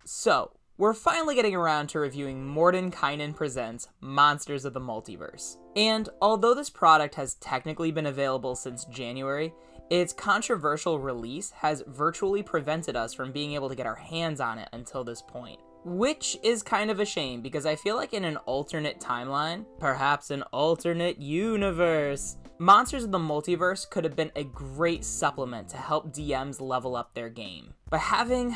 So, we're finally getting around to reviewing Mordenkainen Presents Monsters of the Multiverse. And although this product has technically been available since January, its controversial release has virtually prevented us from being able to get our hands on it until this point. Which is kind of a shame, because I feel like in an alternate timeline, perhaps an alternate universe, Monsters of the Multiverse could have been a great supplement to help DMs level up their game. But having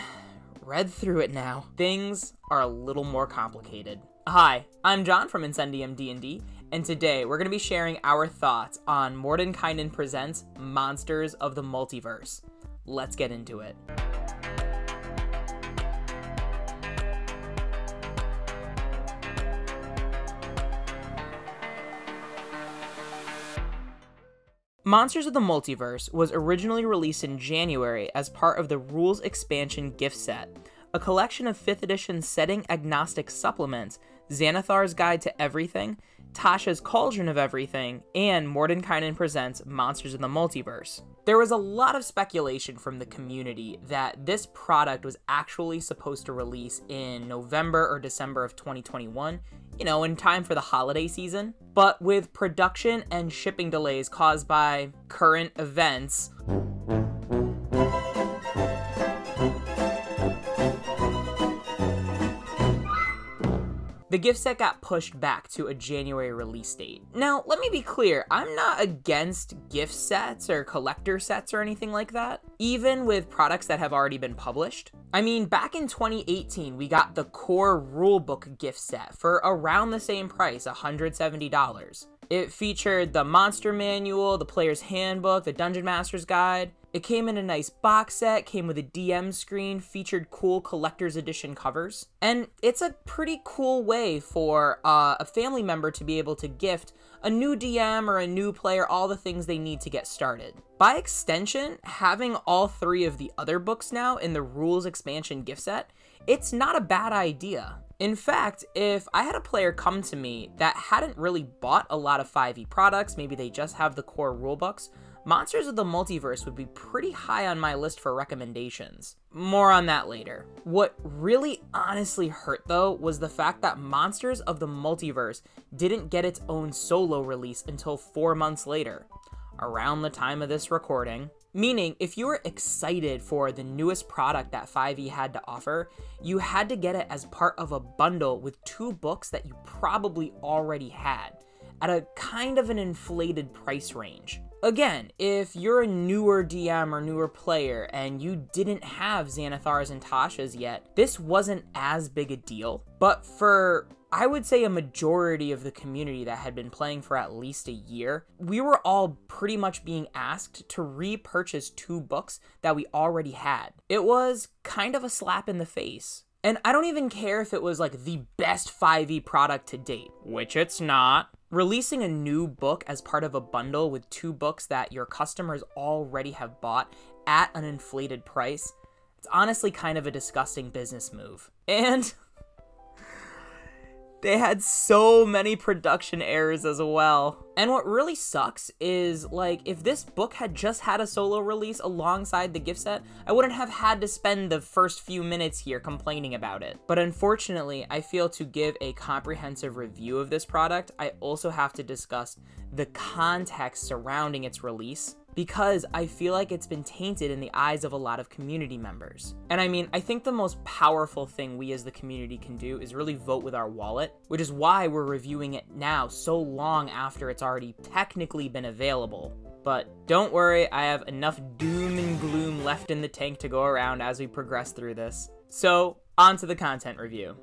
read through it now, things are a little more complicated. Hi, I'm John from Incendium D&D, and today we're going to be sharing our thoughts on Mordenkainen Presents Monsters of the Multiverse. Let's get into it. Monsters of the Multiverse was originally released in January as part of the Rules Expansion gift set, a collection of 5th edition setting-agnostic supplements, Xanathar's Guide to Everything, Tasha's Cauldron of Everything, and Mordenkainen Presents Monsters of the Multiverse. There was a lot of speculation from the community that this product was actually supposed to release in November or December of 2021, in time for the holiday season. But with production and shipping delays caused by current events, the gift set got pushed back to a January release date. Now, let me be clear, I'm not against gift sets or collector sets or anything like that, even with products that have already been published. I mean, back in 2018, we got the core rulebook gift set for around the same price, $170. It featured the monster manual, the player's handbook, the dungeon master's guide. It came in a nice box set, came with a DM screen, featured cool collector's edition covers. And it's a pretty cool way for a family member to be able to gift a new DM or a new player all the things they need to get started. By extension, having all 3 of the other books now in the Rules Expansion gift set, it's not a bad idea. In fact, if I had a player come to me that hadn't really bought a lot of 5e products, maybe they just have the core rulebooks, Monsters of the Multiverse would be pretty high on my list for recommendations. More on that later. What really honestly hurt though was the fact that Monsters of the Multiverse didn't get its own solo release until 4 months later, around the time of this recording. Meaning, if you were excited for the newest product that 5e had to offer, you had to get it as part of a bundle with 2 books that you probably already had, at a kind of an inflated price range. Again, if you're a newer DM or newer player and you didn't have Xanathar's and Tasha's yet, this wasn't as big a deal. But for, I would say, a majority of the community that had been playing for at least a year, we were all pretty much being asked to repurchase 2 books that we already had. It was kind of a slap in the face. And I don't even care if it was like the best 5e product to date, which it's not. Releasing a new book as part of a bundle with 2 books that your customers already have bought at an inflated price, it's honestly kind of a disgusting business move. And they had so many production errors as well. And what really sucks is, like, if this book had just had a solo release alongside the gift set, I wouldn't have had to spend the first few minutes here complaining about it. But unfortunately, I feel to give a comprehensive review of this product, I also have to discuss the context surrounding its release, because I feel like it's been tainted in the eyes of a lot of community members. And I mean, I think the most powerful thing we as the community can do is really vote with our wallet, which is why we're reviewing it now so long after it's already technically been available. But don't worry, I have enough doom and gloom left in the tank to go around as we progress through this. So, on to the content review.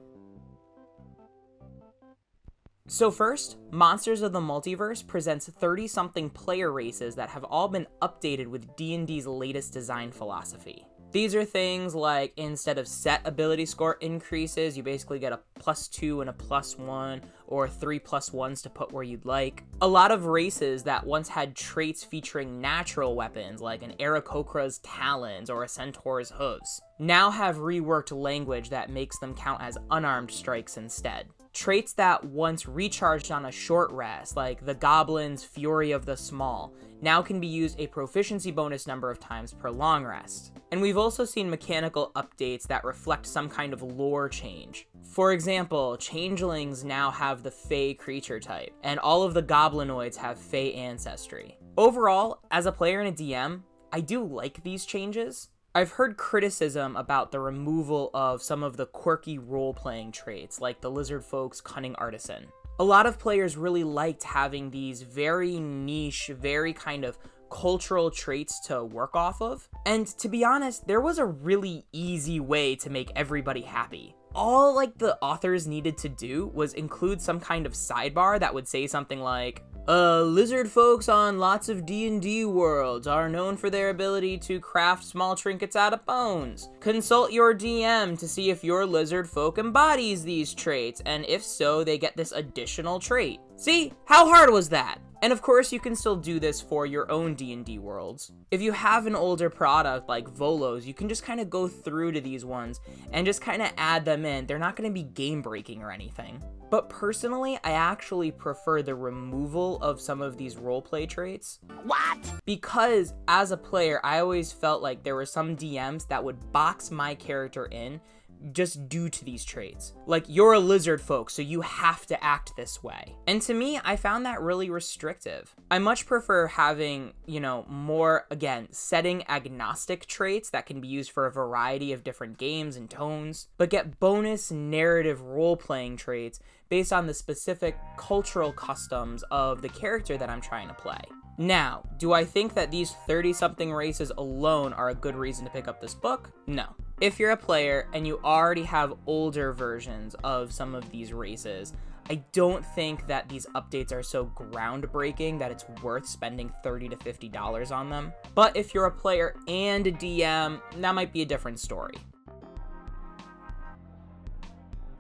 So first, Monsters of the Multiverse presents 30-something player races that have all been updated with D&D's latest design philosophy. These are things like, instead of set ability score increases, you basically get a +2 and a +1, or 3 +1s to put where you'd like. A lot of races that once had traits featuring natural weapons, like an Aarakocra's talons or a centaur's hooves, now have reworked language that makes them count as unarmed strikes instead. Traits that once recharged on a short rest, like the Goblin's Fury of the Small, now can be used a proficiency bonus number of times per long rest. And we've also seen mechanical updates that reflect some kind of lore change. For example, changelings now have the Fey creature type, and all of the goblinoids have Fey ancestry. Overall, as a player and a DM, I do like these changes. I've heard criticism about the removal of some of the quirky role-playing traits, like the lizard folk's cunning artisan. A lot of players really liked having these very niche, very kind of cultural traits to work off of. And to be honest, there was a really easy way to make everybody happy. All like the authors needed to do was include some kind of sidebar that would say something like, lizard folks on lots of D&D worlds are known for their ability to craft small trinkets out of bones. Consult your DM to see if your lizard folk embodies these traits, and if so, they get this additional trait. See? How hard was that? And of course, you can still do this for your own D&D worlds. If you have an older product like Volos, you can just kind of go through to these ones and just kind of add them in. They're not going to be game breaking or anything. But personally, I actually prefer the removal of some of these roleplay traits. What? Because as a player, I always felt like there were some DMs that would box my character in just due to these traits. Like, you're a lizard folk, so you have to act this way. And to me, I found that really restrictive. I much prefer having, more, again, setting agnostic traits that can be used for a variety of different games and tones, but get bonus narrative role-playing traits based on the specific cultural customs of the character that I'm trying to play. Now, do I think that these 30-something races alone are a good reason to pick up this book? No. If you're a player and you already have older versions of some of these races, I don't think that these updates are so groundbreaking that it's worth spending $30 to $50 on them. But if you're a player and a DM, that might be a different story.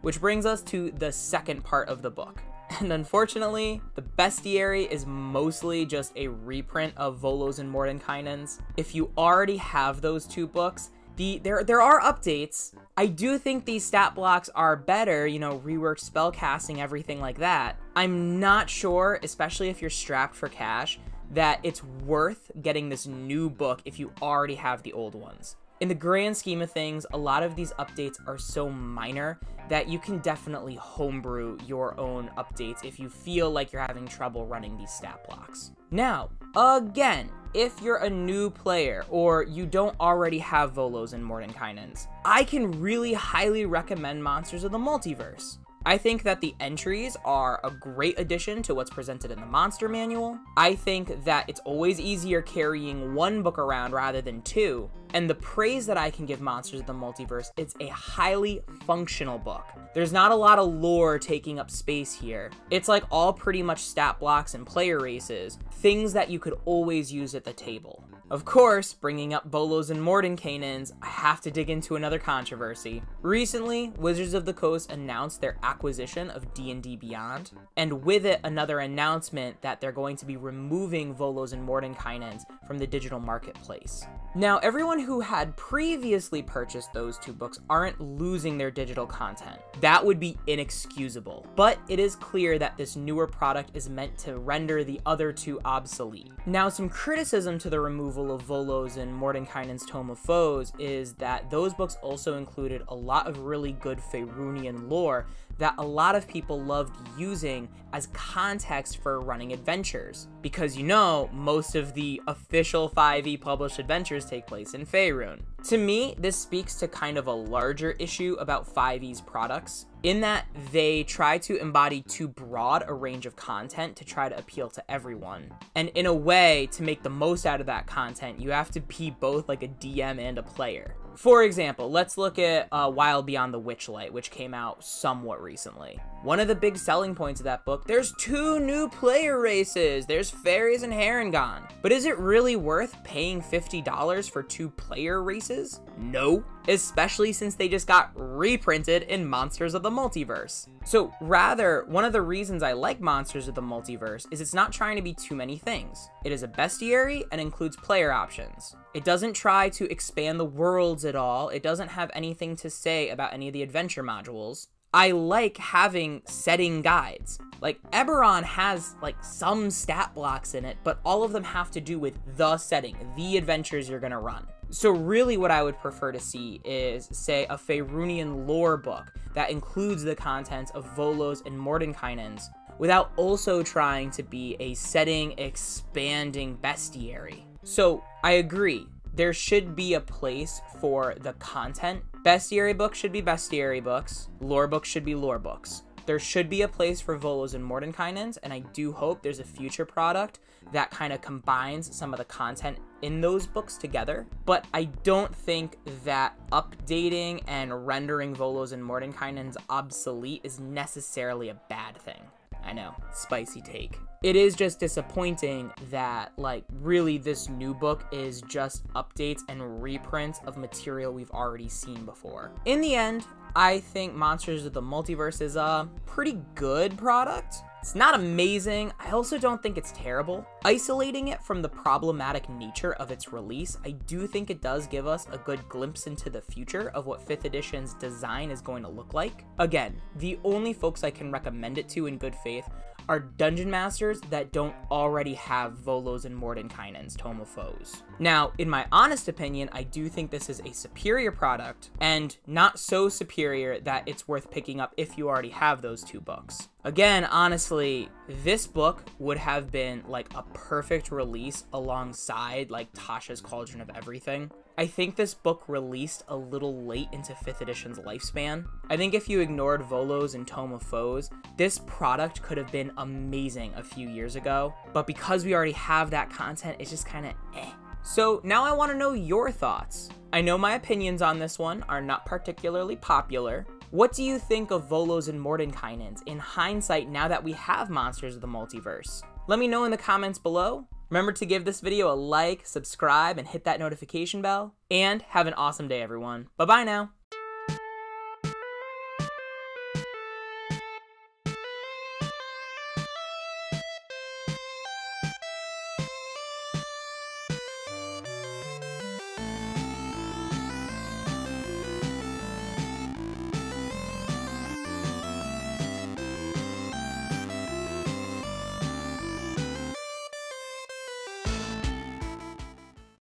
Which brings us to the second part of the book. And unfortunately, the Bestiary is mostly just a reprint of Volos and Mordenkainen's. If you already have those two books, there are updates. I do think these stat blocks are better, reworked spell casting, everything like that. I'm not sure, especially if you're strapped for cash, that it's worth getting this new book if you already have the old ones. In the grand scheme of things, a lot of these updates are so minor that you can definitely homebrew your own updates if you feel like you're having trouble running these stat blocks. Now, again, if you're a new player or you don't already have Volos and Mordenkainen's, I can really highly recommend Monsters of the Multiverse. I think that the entries are a great addition to what's presented in the monster manual. I think that it's always easier carrying one book around rather than two. And the praise that I can give Monsters of the Multiverse, it's a highly functional book. There's not a lot of lore taking up space here. It's like all pretty much stat blocks and player races, things that you could always use at the table. Of course, bringing up Volos and Mordenkainen's, I have to dig into another controversy. Recently, Wizards of the Coast announced their acquisition of D&D Beyond, and with it, another announcement that they're going to be removing Volos and Mordenkainen's from the digital marketplace. Now, everyone who had previously purchased those two books aren't losing their digital content. That would be inexcusable, but it is clear that this newer product is meant to render the other two obsolete. Now, some criticism to the removal of Volos and Mordenkainen's Tome of Foes is that those books also included a lot of really good Faerunian lore that a lot of people loved using as context for running adventures. Because most of the official 5e published adventures take place in Faerun. To me, this speaks to kind of a larger issue about 5e's products, in that they try to embody too broad a range of content to try to appeal to everyone. And in a way, to make the most out of that content, you have to be both like a DM and a player. For example, let's look at Wild Beyond the Witchlight, which came out somewhat recently. One of the big selling points of that book, there's two new player races. There's fairies and Harengon. But is it really worth paying $50 for two player races? No. Especially since they just got reprinted in Monsters of the Multiverse. So rather, one of the reasons I like Monsters of the Multiverse is it's not trying to be too many things. It is a bestiary and includes player options. It doesn't try to expand the worlds at all. It doesn't have anything to say about any of the adventure modules. I like having setting guides. Like, Eberron has, like, some stat blocks in it, but all of them have to do with the setting, the adventures you're gonna run. So really what I would prefer to see is, say, a Faerunian lore book that includes the contents of Volos and Mordenkainen's, without also trying to be a setting expanding bestiary. So I agree, there should be a place for the content. Bestiary books should be bestiary books, lore books should be lore books. There should be a place for Volos and Mordenkainen's, and I do hope there's a future product that kind of combines some of the content in those books together. But I don't think that updating and rendering Volos and Mordenkainen's obsolete is necessarily a bad thing. I know, spicy take. It is just disappointing that, like, really this new book is just updates and reprints of material we've already seen before. In the end, I think Monsters of the Multiverse is a pretty good product. It's not amazing. I also don't think it's terrible. Isolating it from the problematic nature of its release, I do think it does give us a good glimpse into the future of what 5th edition's design is going to look like. Again, the only folks I can recommend it to in good faith are dungeon masters that don't already have Volos and Mordenkainen's Tome of Foes. Now, in my honest opinion, I do think this is a superior product, and not so superior that it's worth picking up if you already have those two books. Again, honestly, this book would have been like a perfect release alongside like Tasha's Cauldron of Everything. I think this book released a little late into 5th edition's lifespan. I think if you ignored Volos and Tome of Foes, this product could have been amazing a few years ago, but because we already have that content, it's just kind of eh. So now I want to know your thoughts. I know my opinions on this one are not particularly popular. What do you think of Volos and Mordenkainen's in hindsight now that we have Monsters of the Multiverse? Let me know in the comments below. Remember to give this video a like, subscribe, and hit that notification bell. And have an awesome day, everyone. Bye-bye now.